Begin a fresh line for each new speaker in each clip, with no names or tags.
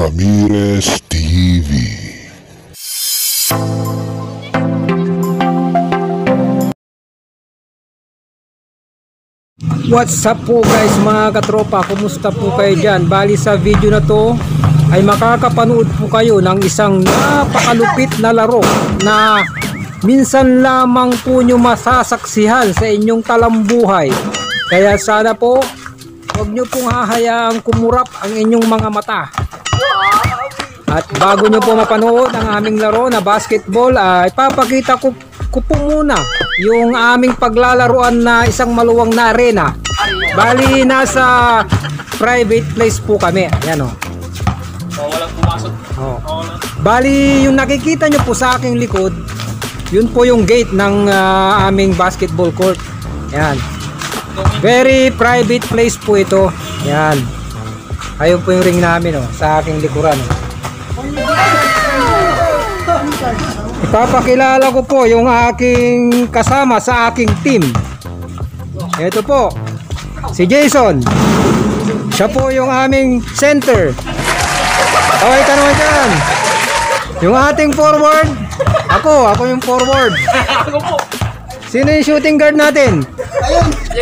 Ramirez TV.
What's up po guys mga katropa, kumusta po kayo dyan? Bali sa video na to ay makakapanood po kayo ng isang napakalupit na laro na minsan lamang po nyo masasaksihan sa inyong talambuhay. Kaya sana po huwag nyo pong hahayaang kumurap ang inyong mga mata. At bago nyo po mapanood ang aming laro na basketball, ay papakita ko po muna yung aming paglalaruan na isang maluwang na arena. Bali nasa private place po kami. Ayan o.
Walang pumasok.
Bali yung nakikita nyo po sa aking likod, yun po yung gate ng aming basketball court. Ayan. Very private place po ito. Ayan. Ayun po yung ring namin sa aking likuran. Ipapakilala ko po yung aking kasama sa aking team. Ito po, si Jason. Siya po yung aming center. Kaway ka naman dyan. Yung ating forward, ako yung forward. Sino yung shooting guard natin?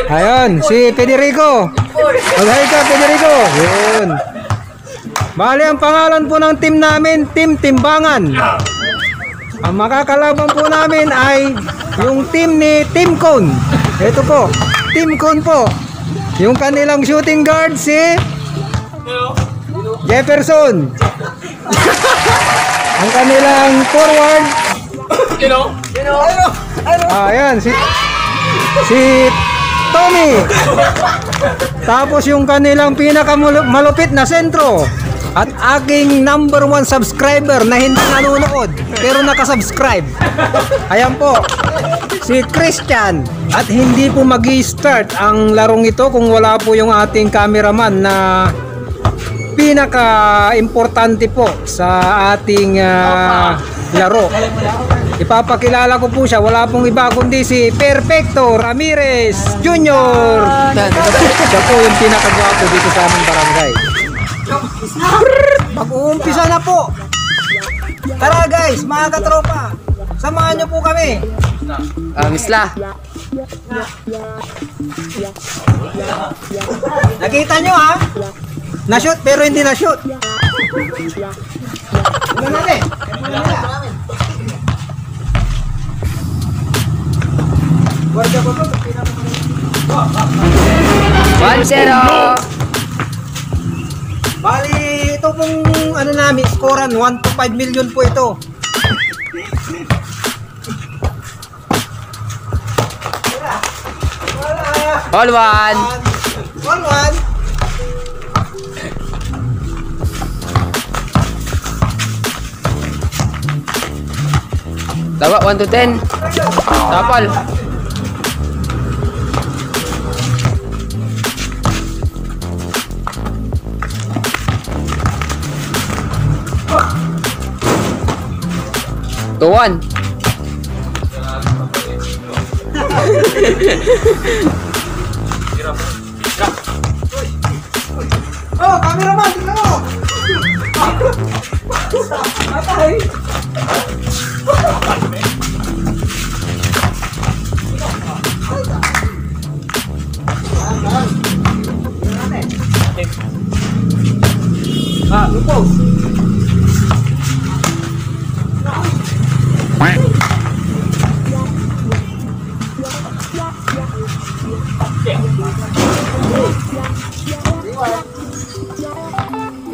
Ayun, si Federico. Mag-hi ka, Federico. Yun. Bali, ang pangalan po ng team namin, Team Timbangan. Ang makakalaban po namin ay yung team ni Team Cone. Ito po, Team Cone po. Yung kanilang shooting guard si Jefferson. Ang kanilang forward, ayan, si Tommy. Tapos yung kanilang pinakamalupit na sentro at aking number 1 subscriber na hindi nanonood pero nakasubscribe, ayan po, si Christian. At hindi po magi-start ang larong ito kung wala po yung ating cameraman na pinaka-importante po sa ating laro. Ipapakilala ko po siya, wala pong iba kundi si Perfecto Ramirez Jr. Siya po yung pinakagwapo dito sa aming barangay. Mag-uumpisa na po. Tara guys, mga katropa, samahan nyo po kami.
Misla.
Nakita nyo ha? Na-shoot pero hindi na-shoot. Ano natin?
1-0.
Bali, ito pong ano namin, scorean 1 to 5 million po ito.
All one.
All one.
Tawa 1 to 10. Tapal. To 1.
Oh, cameraman, tingnan mo. Matay. Lupos.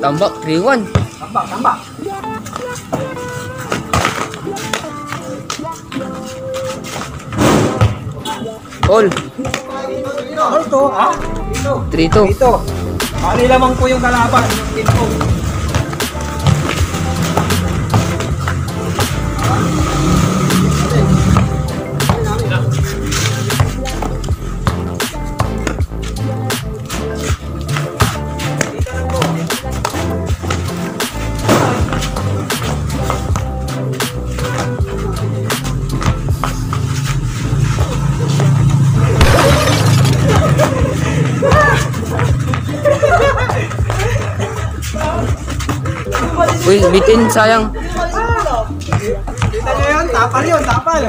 Tambak 3-1.
Tambak.
All.
Ito, ha?
3-2.
Ito. Bali lamang po yung kalaban. Ito.
Uy, bitin, sayang.
Kita nyo yun, tapal yun, tapal.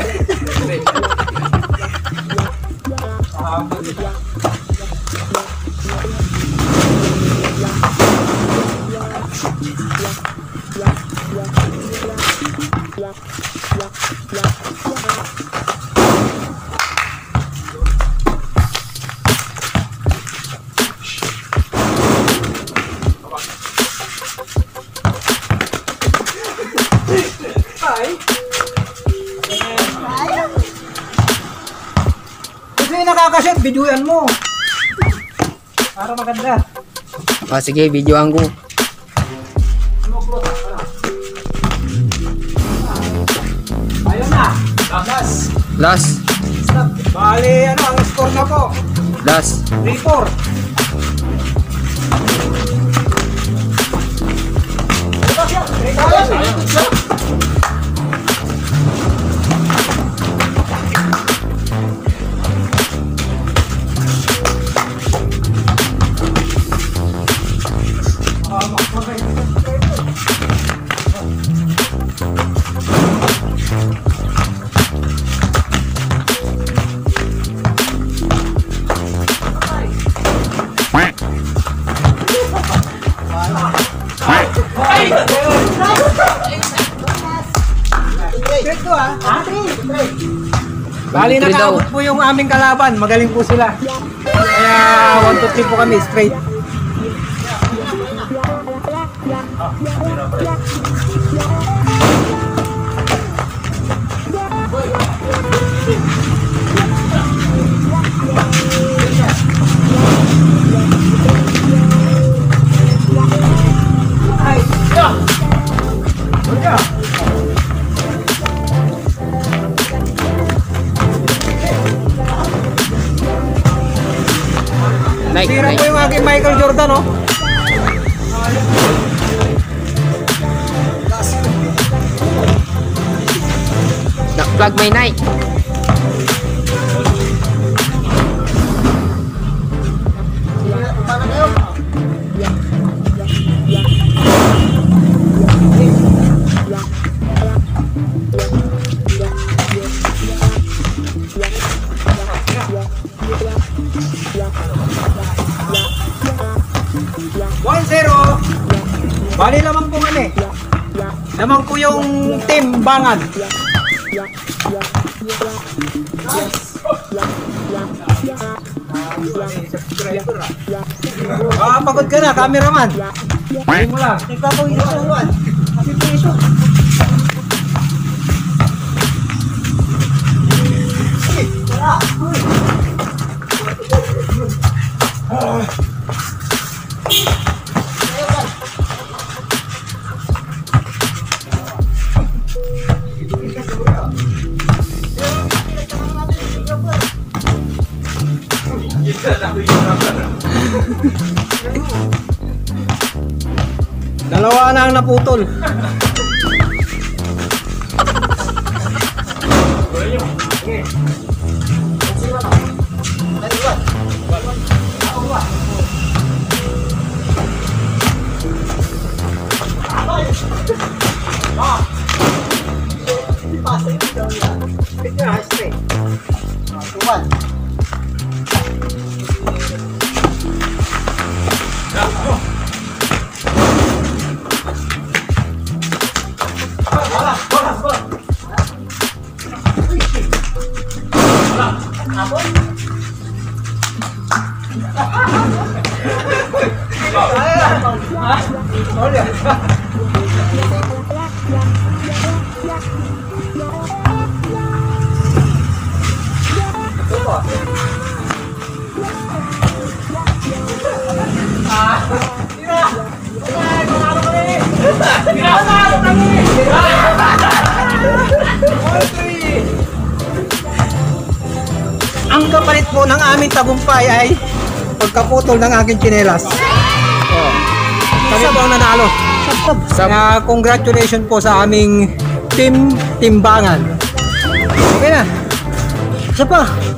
Kasi nakakashot, videoan mo. Para maganda.
Sige, videoan ko.
Ayun na. Last.
Last.
Bali, ano, ang score na po.
Last.
3-4. Bali,
Three daw.
nakaabot po yung aming kalaban. Magaling po sila. Kaya 1-2-3 po kami straight.
Nike,
Sira po
Nike.
yung aking Michael Jordan, oh.
Na-plug may Nike.
Bali naman po kami. Naman po yung timbangan. Pagod ka na, cameraman. Hindi mo lang. Nagpapawin sa uwan. Kasi piso. Dalawa na ang naputol. Ang kapalit po ng aming tagumpay ay pagkaputol ng aking tsinelas. Kami po ang nanalo. Kaya congratulations po sa aming timbangan. Okay na. Isa pa.